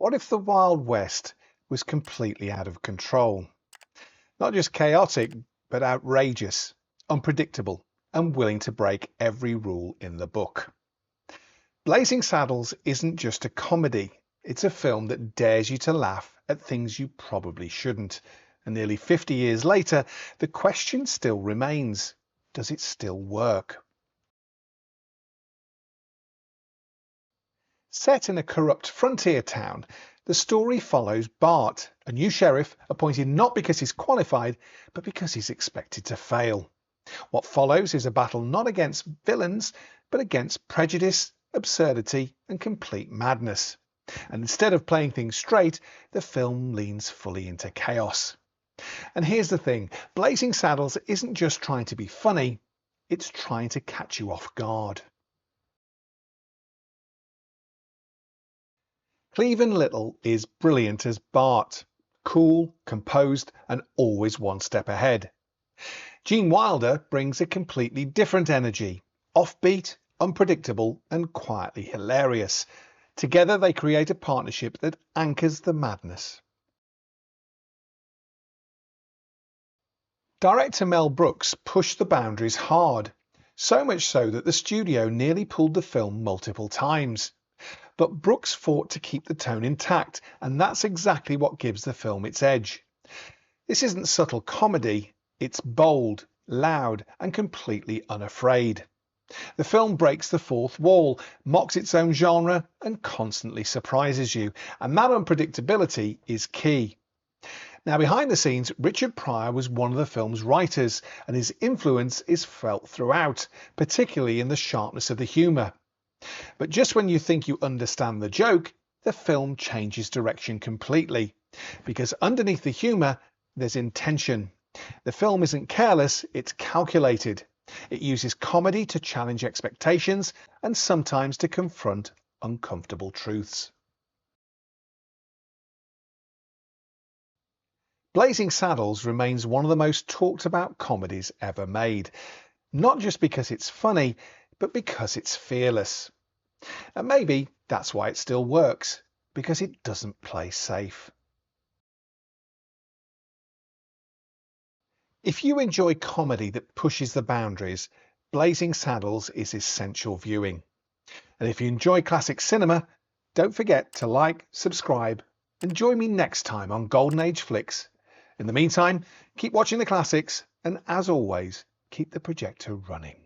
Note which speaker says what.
Speaker 1: What if the Wild West was completely out of control? Not just chaotic, but outrageous, unpredictable, and willing to break every rule in the book. Blazing Saddles isn't just a comedy. It's a film that dares you to laugh at things you probably shouldn't. And nearly 50 years later, the question still remains, does it still work? Set in a corrupt frontier town, the story follows Bart, a new sheriff appointed not because he's qualified, but because he's expected to fail. What follows is a battle not against villains, but against prejudice, absurdity, and complete madness. And instead of playing things straight, the film leans fully into chaos. And here's the thing, Blazing Saddles isn't just trying to be funny, it's trying to catch you off guard. Cleavon Little is brilliant as Bart, cool, composed, and always one step ahead. Gene Wilder brings a completely different energy, offbeat, unpredictable, and quietly hilarious. Together they create a partnership that anchors the madness. Director Mel Brooks pushed the boundaries hard, so much so that the studio nearly pulled the film multiple times. But Brooks fought to keep the tone intact, and that's exactly what gives the film its edge. This isn't subtle comedy, it's bold, loud, and completely unafraid. The film breaks the fourth wall, mocks its own genre, and constantly surprises you, and that unpredictability is key. Now, behind the scenes, Richard Pryor was one of the film's writers, and his influence is felt throughout, particularly in the sharpness of the humour. But just when you think you understand the joke, the film changes direction completely. Because underneath the humour, there's intention. The film isn't careless, it's calculated. It uses comedy to challenge expectations and sometimes to confront uncomfortable truths. Blazing Saddles remains one of the most talked about comedies ever made. Not just because it's funny, but because it's fearless. And maybe that's why it still works, because it doesn't play safe. If you enjoy comedy that pushes the boundaries, Blazing Saddles is essential viewing. And if you enjoy classic cinema, don't forget to like, subscribe, and join me next time on Golden Age Flicks. In the meantime, keep watching the classics, and as always, keep the projector running.